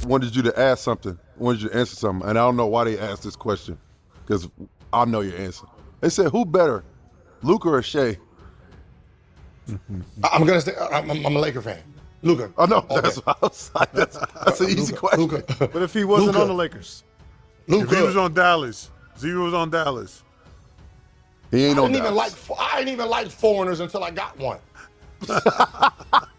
wanted you to ask something. Wanted you to answer something, and I don't know why they asked this question, because I know your answer. They said, "Who better, Luka or Shai?" I'm gonna say I'm a Laker fan. Luka. I know. That's what I was like. That's an easy question. Luka. But if he wasn't on the Lakers, Luka. If he was on Dallas, Z was on Dallas. He ain't on Dallas. I didn't even like foreigners until I got one.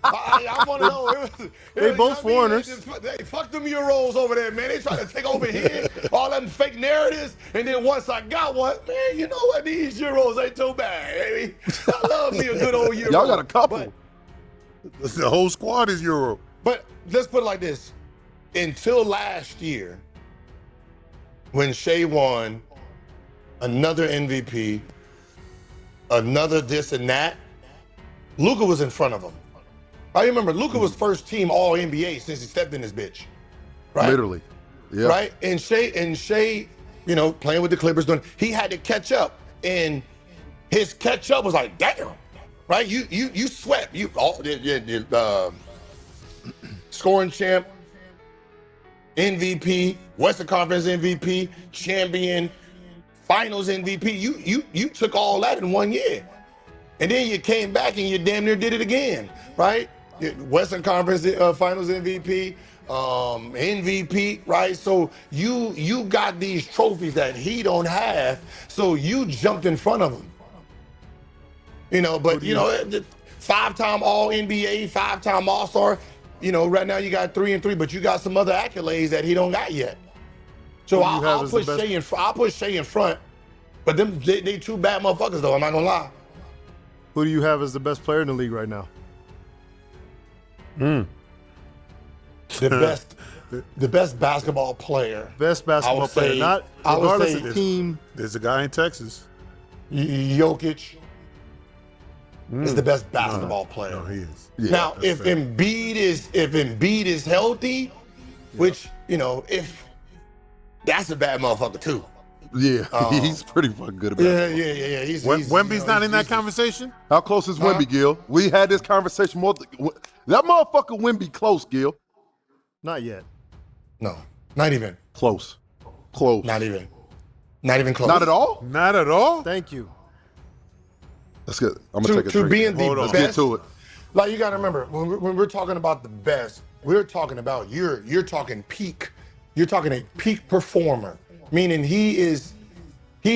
I want to know. They both foreigners. They fuck them Euros over there, man. They try to take over here, all them fake narratives. And then once I got one, man, you know what? These Euros ain't too bad, baby. I love me a good old Euro. Y'all got a couple. The whole squad is Euro. But let's put it like this. Until last year, when Shai won another MVP, another this and that, Luka was in front of him. I remember Luka was first team All NBA since he stepped in this bitch. Right? Literally. Yeah. Right? And Shai, you know, playing with the Clippers, he had to catch up. And his catch up was like, damn. Right? You swept. Scoring champ, MVP, Western Conference MVP, champion, Finals MVP. You took all that in 1 year. And then you came back and you damn near did it again, right? Western Conference Finals MVP, MVP, right? So you got these trophies that he don't have, so you jumped in front of him. You know, but you know, 5-time All NBA, 5-time All-Star. You know, right now you got 3 and 3, but you got some other accolades that he don't got yet. So I'll put Shai in front. But they two bad motherfuckers though. I'm not gonna lie. Who do you have as the best player in the league right now? The best basketball player. Best basketball player, not regardless of team. There's a guy in Texas. Jokic is the best basketball player. No, he is. Yeah, now, if Embiid is healthy, which if that's a bad motherfucker too. Yeah, he's pretty fucking good about it. Yeah. Wemby's not in that conversation? How close is Wemby, Gil? We had this conversation more. That motherfucker Wemby close, Gil. Not yet. No, not even. Close. Not even close. Not at all? Not at all? Thank you. That's good. I'm going to take a drink. Being the Let's best, get to it. Like, you got to remember, when we're talking about the best, we're talking about you're talking peak. You're talking a peak performer, meaning he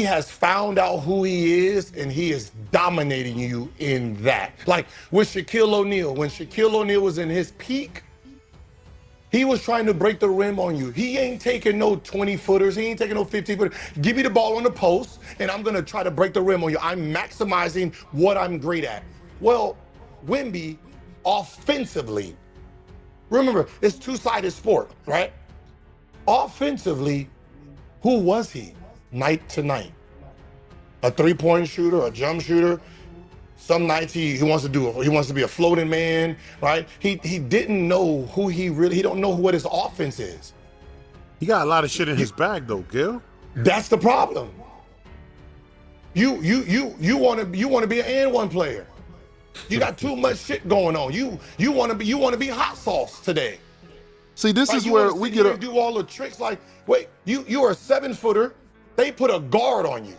has found out who he is and he is dominating you in that. Like with Shaquille O'Neal, when Shaquille O'Neal was in his peak, he was trying to break the rim on you. He ain't taking no 20-footers. He ain't taking no 50-footers. Give me the ball on the post, and I'm going to try to break the rim on you. I'm maximizing what I'm great at. Well, Wemby, offensively, remember, it's two-sided sport, right? Offensively, who was he night to night? A three-point shooter, a jump shooter. Some nights he wants to be a floating man, right? He didn't know who he don't know what his offense is. He got a lot of shit in his bag though, Gil. That's the problem. You want to be an and one player. You got too much shit going on. You want to be hot sauce today. See, this is where we get do all the tricks. Like, wait, you're a 7-footer. They put a guard on you,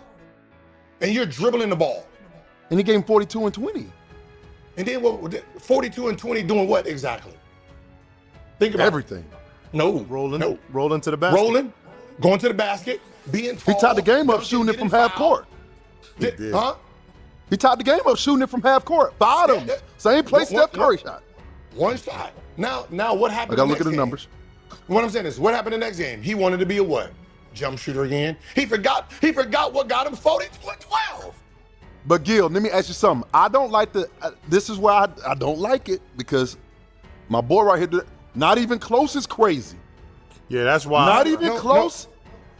and you're dribbling the ball. And he gave him 42 and 20. And then what? 42 and 20 doing what exactly? Think about everything. No, rolling to the basket. Going to the basket, being tall. He tied the game up shooting it from half court. He did. Huh? He tied the game up shooting it from half court. Bottoms. Same place Steph Curry shot. One shot. Now what happened? I gotta look at the numbers. What I'm saying is, what happened the next game? He wanted to be a what? Jump shooter again. He forgot what got him 42 and 12. But Gil, let me ask you something. I don't like this is why I don't like it, because my boy right here, not even close is crazy. Yeah, that's why. Not even close? No,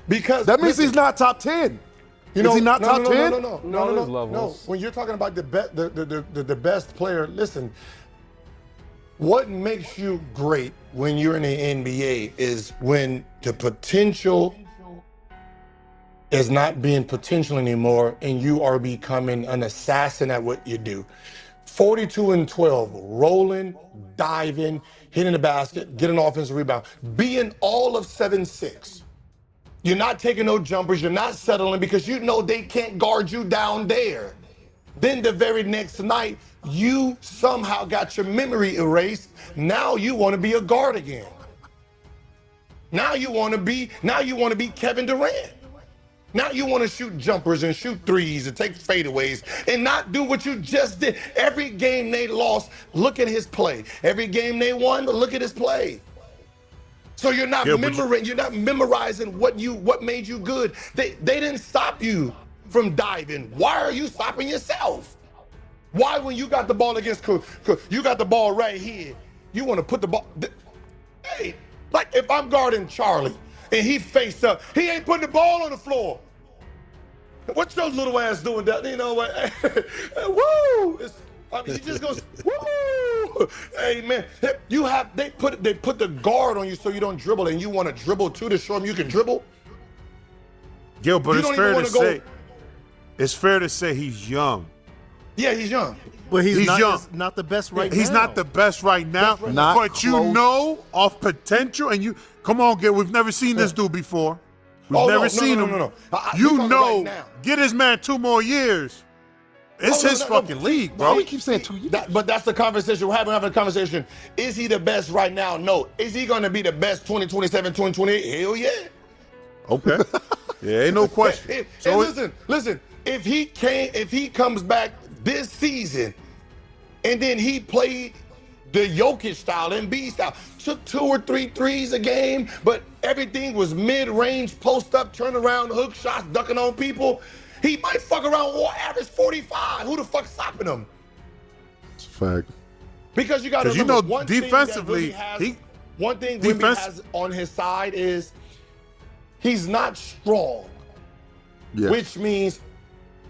because that means he's not top 10. Is he not top 10? No. When you're talking about the best player, listen, what makes you great when you're in the NBA is when the potential is not being potential anymore and you are becoming an assassin at what you do. 42 and 12, rolling, diving, hitting the basket, getting an offensive rebound, being all of 7'6". You're not taking no jumpers, you're not settling because you know they can't guard you down there. Then the very next night, you somehow got your memory erased. Now you want to be a guard again. Now you want to be Kevin Durant. Now you want to shoot jumpers and shoot threes and take fadeaways and not do what you just did. Every game they lost, look at his play. Every game they won, look at his play. So you're not you're not memorizing what made you good. They didn't stop you from diving. Why are you stopping yourself? Why, when you got the ball you got the ball right here, you want to put the ball? Hey, like if I'm guarding Charlie and he face up, he ain't putting the ball on the floor. What's your little ass doing down there? You know what? Woo! He just goes, woo! Hey man, they put the guard on you so you don't dribble, and you want to dribble too to show them you can dribble. Gilbert, it's fair to say he's young. Yeah, he's young. But he's young. Not the best right now. He's not the best right now. Not but close. You know off potential, and come on, Gil. We've never seen this dude before. We've never seen him. No. You know, right, get his man 2 more years. It's his fucking league, bro. We keep saying 2 years. But that's the conversation. We're having a conversation. Is he the best right now? No. Is he going to be the best 2027, 2028? Hell yeah. Okay. Yeah, ain't no question. Listen. If he comes back this season, and then he played the Jokic style, Embiid style, took 2 or 3 threes a game, but everything was mid-range, post-up, turn-around, hook shots, ducking on people, he might fuck around or average 45. Who the fuck's stopping him? It's a fact. Because you got to remember, one defensively, thing Wemby has on his side is he's not strong, Yes. which means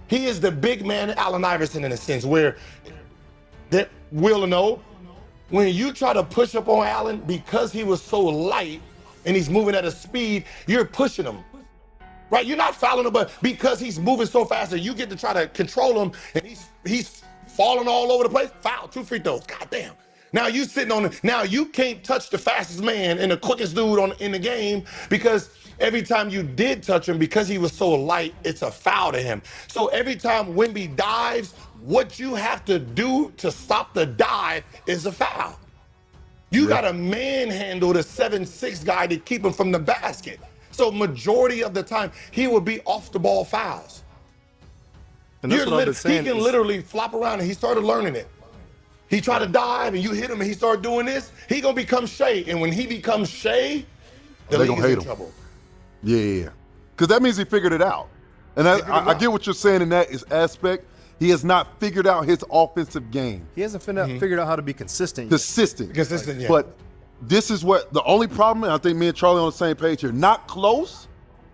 he is the big man Allen Iverson in a sense, where that we'll know when you try to push up on Allen because he was so light and he's moving at a speed, you're pushing him. Right? You're not fouling him, but because he's moving so fast and you get to try to control him and he's falling all over the place, foul, 2 free throws. God damn. Now you sitting on it. Now you can't touch the fastest man and the quickest dude in the game because every time you did touch him, because he was so light, it's a foul to him. So every time Wemby dives, what you have to do to stop the dive is a foul. You got to manhandle the 7'6" guy to keep him from the basket. So majority of the time, he will be off the ball fouls. And that's what I've been saying. He can literally flop around, and he started learning it. He tried to dive, and you hit him, and he started doing this. He gonna become Shai, and when he becomes Shai, the league is in trouble. Yeah. Because that means he figured it out. And I get what you're saying in that aspect. He has not figured out his offensive game. He hasn't figured out how to be consistent. Consistent, yeah. But this is what the only problem, and I think me and Charlie on the same page here, not close.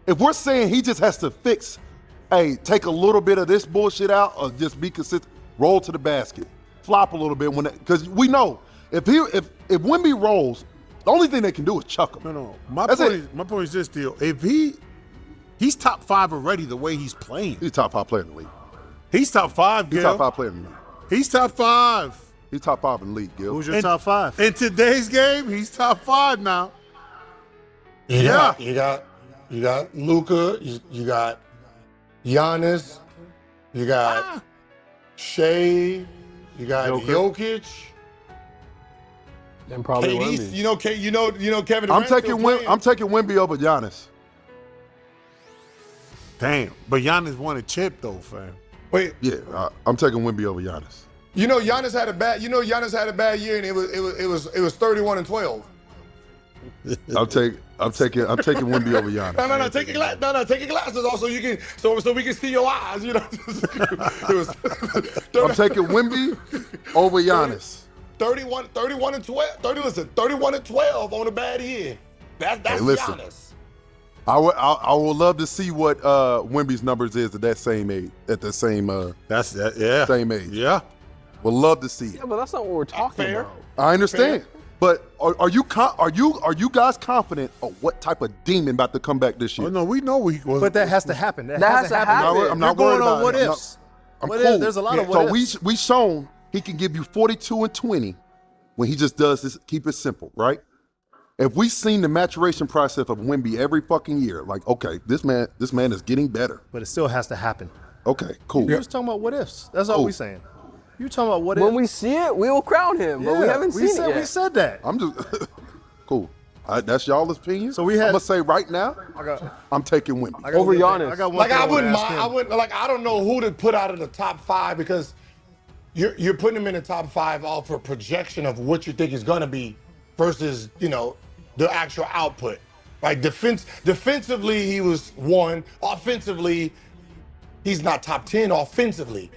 If we're saying he just has to fix, hey, take a little bit of this bullshit out or just be consistent, roll to the basket, flop a little bit because we know if Wemby rolls, the only thing they can do is chuck him. No. My point is this, deal. If he's top 5 already the way he's playing. He's top 5 player in the league. He's top 5, Gil. He's top 5 player in the league. He's top 5. He's top 5 in the league, Gil. Who's your top 5? In today's game, he's top 5 now. You got Luka, you got Giannis, you got Shai, you got Jokic. And probably Wemby. You know Kevin I'm Durant. I'm taking Wemby over Giannis. Damn, but Giannis won a chip though, fam. Wait, Yeah, I'm taking Wemby over Giannis. Giannis had a bad. Giannis had a bad year, and it was 31 and 12. I'm taking Wemby over Giannis. No, take your glasses off so you can so we can see your eyes. You know, I'm taking Wemby over Giannis. 31 and 12. 31 and 12 on a bad year. That's Giannis. I would love to see what Wemby's numbers is at that same age. Yeah. Same age. Yeah. Would love to see it. Yeah, but that's not what we're talking about. I understand. But are you guys confident of what type of demon about to come back this year? Oh, no, we know he was. But that has to happen. That has to happen. I'm not We're worried going on about what it. ifs. I'm cool. There's a lot of what So ifs. we shown he can give you 42 and 20 when he just does this, keep it simple, right? If we've seen the maturation process of Wemby every fucking year, like, okay, this man is getting better. But it still has to happen. Okay, cool. You're just talking about what ifs. That's all we're saying. You're talking about what ifs. When we see it, we will crown him, but we haven't seen it yet. We said that. I'm just cool. That's y'all's opinion. So we had. I'm gonna say right now, I'm taking Wemby Over Giannis. I wouldn't mind. I don't know who to put out of the top 5 because you're putting him in the top 5 off for projection of what you think he's gonna be versus the actual output. Like defensively, he was 1. Offensively, he's not top 10 offensively.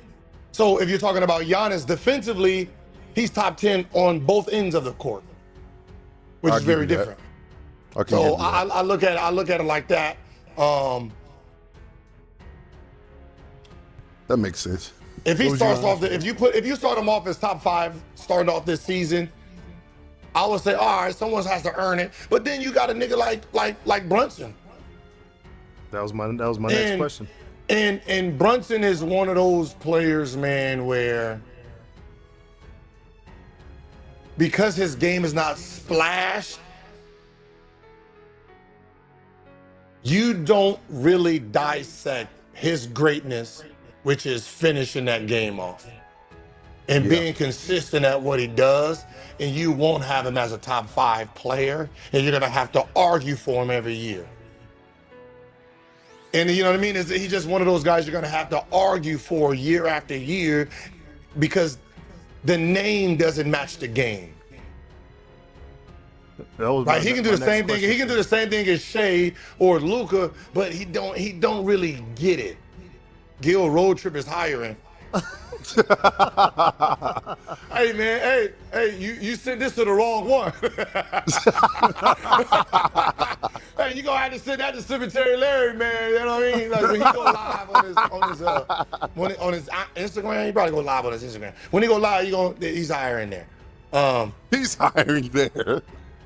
So if you're talking about Giannis defensively, he's top 10 on both ends of the court, which is very different. So I look at it like that. That makes sense. If he starts off, if you start him off as top 5 starting off this season, I would say, all right, someone has to earn it. But then you got a nigga like Brunson. That was my next question. And Brunson is one of those players, man, where because his game is not splash, you don't really dissect his greatness, which is finishing that game off and being consistent at what he does. And you won't have him as a top 5 player, and you're gonna have to argue for him every year. And you know what I mean? He's just one of those guys you're gonna have to argue for year after year because the name doesn't match the game. Right? He can do the same thing. He can do the same thing as Shai or Luka, but he don't really get it. Gil Road Trip is hiring. Hey man, hey, you sent this to the wrong one. Hey, you gonna have to send that to Cemetery Larry, man. You know what I mean? Like when he go live on his Instagram, he probably go live on his Instagram. When he go live, he's hiring there. He's hiring there.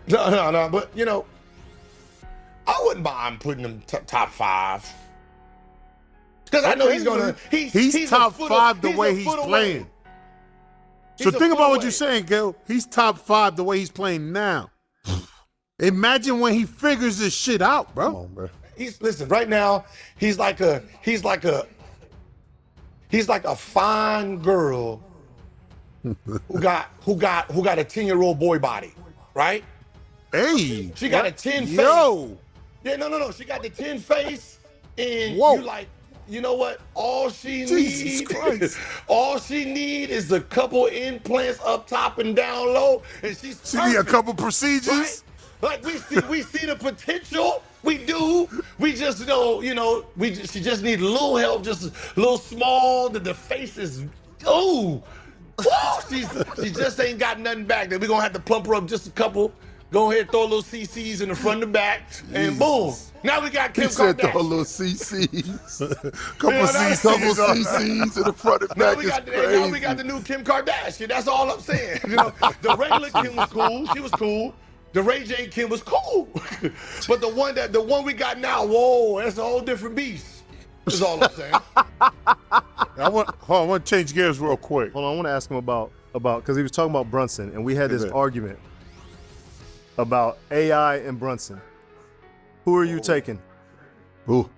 No, but I wouldn't mind putting him top 5. Because I know he's gonna. He's top 5 the way he's playing. So think about what you're saying, Gil. He's top 5 the way he's playing now. Imagine when he figures this shit out, bro. Come on, bro. Listen. Right now, he's like a fine girl who got a 10-year-old boy body, right? Hey, she got a 10 face. Yo. Yeah, no. She got the 10 face, and Whoa. you like. You know what? All she Jesus Christ. need is a couple implants up top and down low, and she's perfect. She need a couple procedures. Right? Like we see the potential. We do. We just know, she just needs a little help, just a little small. The face is she just ain't got nothing back there. We're gonna have to pump her up just a couple. Go ahead, throw a little CCs in the front and back, and boom. Now we got Kim Kardashian. He said throw a little CCs. Couple CCs in the front and back is crazy. Now we got the new Kim Kardashian. That's all I'm saying. The regular Kim was cool. She was cool. The Ray J Kim was cool. But the one we got now, whoa, that's a whole different beast. That's all I'm saying. I want to change gears real quick. Hold on, I want to ask him about because he was talking about Brunson, and we had this argument about AI and Brunson. Who are you taking? Ooh,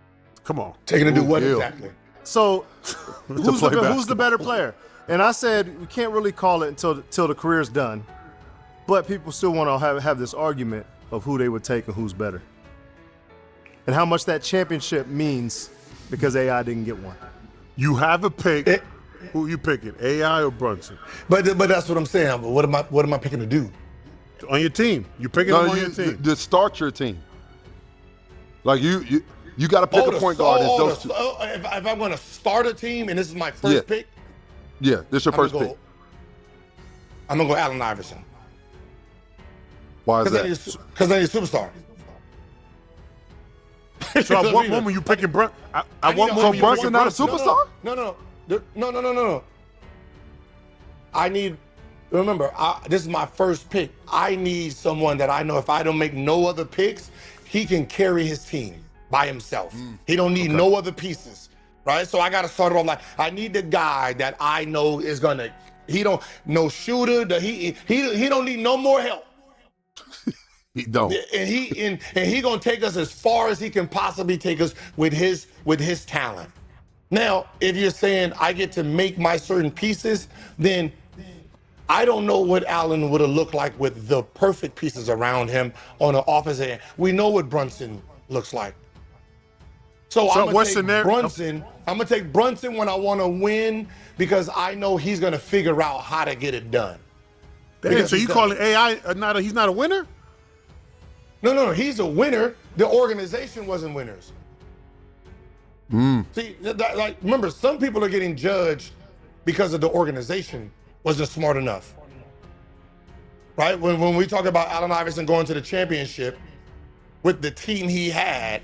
come on. Taking to do what exactly? So, who's the better player? And I said we can't really call it until the career's done, but people still want to have this argument of who they would take and who's better, and how much that championship means because AI didn't get one. You have a pick. Who you picking, AI or Brunson? But that's what I'm saying. But what am I picking to do? On your team. You picking them on your team. To start your team. Like you got to pick a point guard. If I'm going to start a team and this is my first pick. Yeah, this is your first pick. I'm going to go Allen Iverson. Why is that? Because then he's a superstar. So at what moment you picking Brunson? At what moment you Brunson not a superstar? No. Remember, this is my first pick. I need someone that I know if I don't make no other picks, he can carry his team by himself. He don't need no other pieces, right? So I got to start it off like, I need the guy that I know is gonna He don't no shooter. He don't need no more help. He don't. And he gonna take us as far as he can possibly take us with his talent. Now, if you're saying I get to make my certain pieces, then I don't know what Allen would have looked like with the perfect pieces around him on the offensive end. We know what Brunson looks like. So I'm gonna take Brunson. I'm gonna take Brunson when I want to win because I know he's gonna figure out how to get it done. Damn, so you calling AI he's not a winner? No, he's a winner. The organization wasn't winners. See, like remember, some people are getting judged because of the organization wasn't smart enough. Right? When we talk about Allen Iverson going to the championship with the team he had,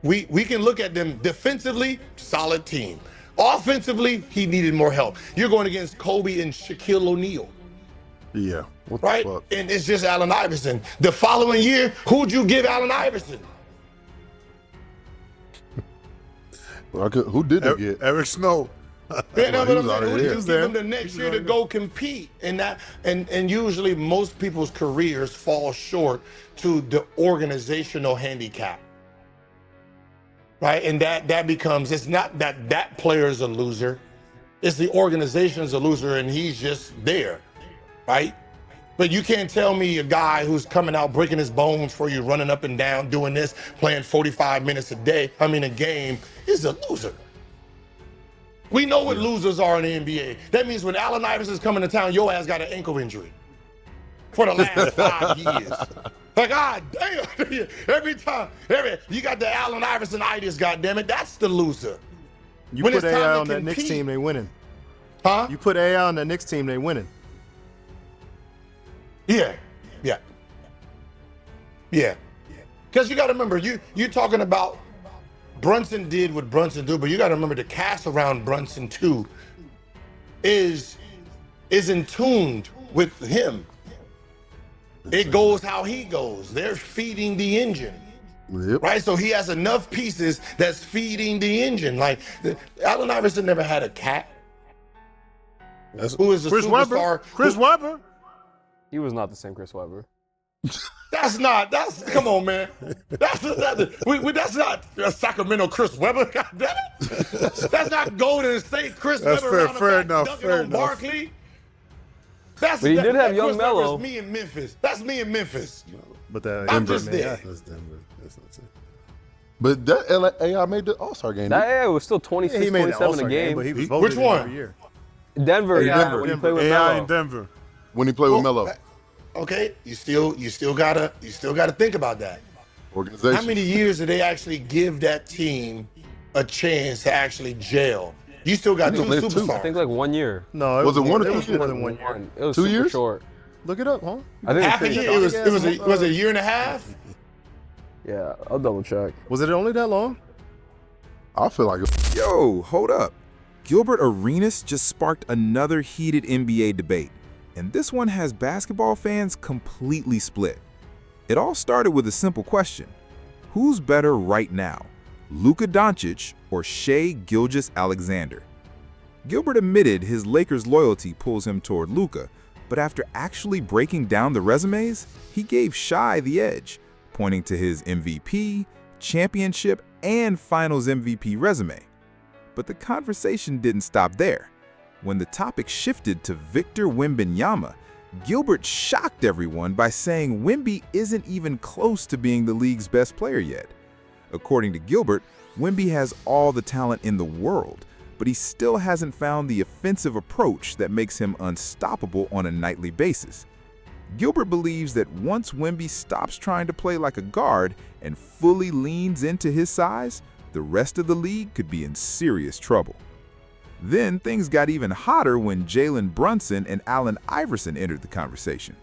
we can look at them defensively, solid team. Offensively, he needed more help. You're going against Kobe and Shaquille O'Neal. Yeah. Right? And it's just Allen Iverson. The following year, who'd you give Allen Iverson? Who did it get? Eric Snow. Yeah, no, but I'm saying, who did you give him the next year to go compete? And usually most people's careers fall short to the organizational handicap. Right? And that becomes, it's not that player is a loser. It's the organization's a loser and he's just there. Right? But you can't tell me a guy who's coming out breaking his bones for you, running up and down, doing this, playing 45 minutes a game, is a loser. We know what losers are in the NBA. That means when Allen Iverson's coming to town, your ass got an ankle injury for the last 5 years. Like, God damn, every time, you got the Allen Iverson-itis, goddammit, that's the loser. You put AI on that Knicks team, they winning. Huh? You put AI on that Knicks team, they winning. Yeah. Because you got to remember, you're talking about Brunson did what Brunson do, but you got to remember the cast around Brunson too is in tuned with him. It goes how he goes. They're feeding the engine. Yep. Right? So he has enough pieces that's feeding the engine. Like Allen Iverson never had a cat. Who is a superstar? Chris Webber. He was not the same Chris Webber. Come on, man. That's not a Sacramento Chris Webber. God damn it. That's not Golden State Chris Webber. Fair enough. Barkley. But he did have young Melo. That's me in Memphis. That's me in Memphis. But that I'm just there. That's Denver. That's not it. But that AI made the All-Star game. That AI was still 26, 27 a game. But he was voted Which in one? every year. Denver, Denver. when he played with AI Melo. in Denver. When he played with Melo. Okay, you still gotta think about that. Organization. How many years did they actually give that team a chance to actually gel? You still got two superstars. I think like 1 year. No, Was it one or it two was years? more than 1 year. It was 2 super years? short. Look it up, huh? I think Half a year. It was a year and a half. Yeah, I'll double check. Was it only that long? I feel like Yo, hold up. Gilbert Arenas just sparked another heated NBA debate, and this one has basketball fans completely split. It all started with a simple question. Who's better right now, Luka Dončić or Shai Gilgeous-Alexander? Gilbert admitted his Lakers loyalty pulls him toward Luka, but after actually breaking down the resumes, he gave Shai the edge, pointing to his MVP, championship, and finals MVP resume. But the conversation didn't stop there. When the topic shifted to Victor Wembanyama, Gilbert shocked everyone by saying Wemby isn't even close to being the league's best player yet. According to Gilbert, Wemby has all the talent in the world, but he still hasn't found the offensive approach that makes him unstoppable on a nightly basis. Gilbert believes that once Wemby stops trying to play like a guard and fully leans into his size, the rest of the league could be in serious trouble. Then things got even hotter when Jalen Brunson and Allen Iverson entered the conversation.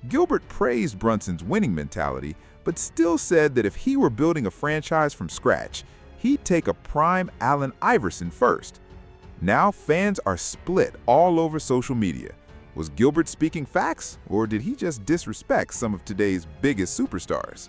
Gilbert praised Brunson's winning mentality, but still said that if he were building a franchise from scratch, he'd take a prime Allen Iverson first. Now fans are split all over social media. Was Gilbert speaking facts, or did he just disrespect some of today's biggest superstars?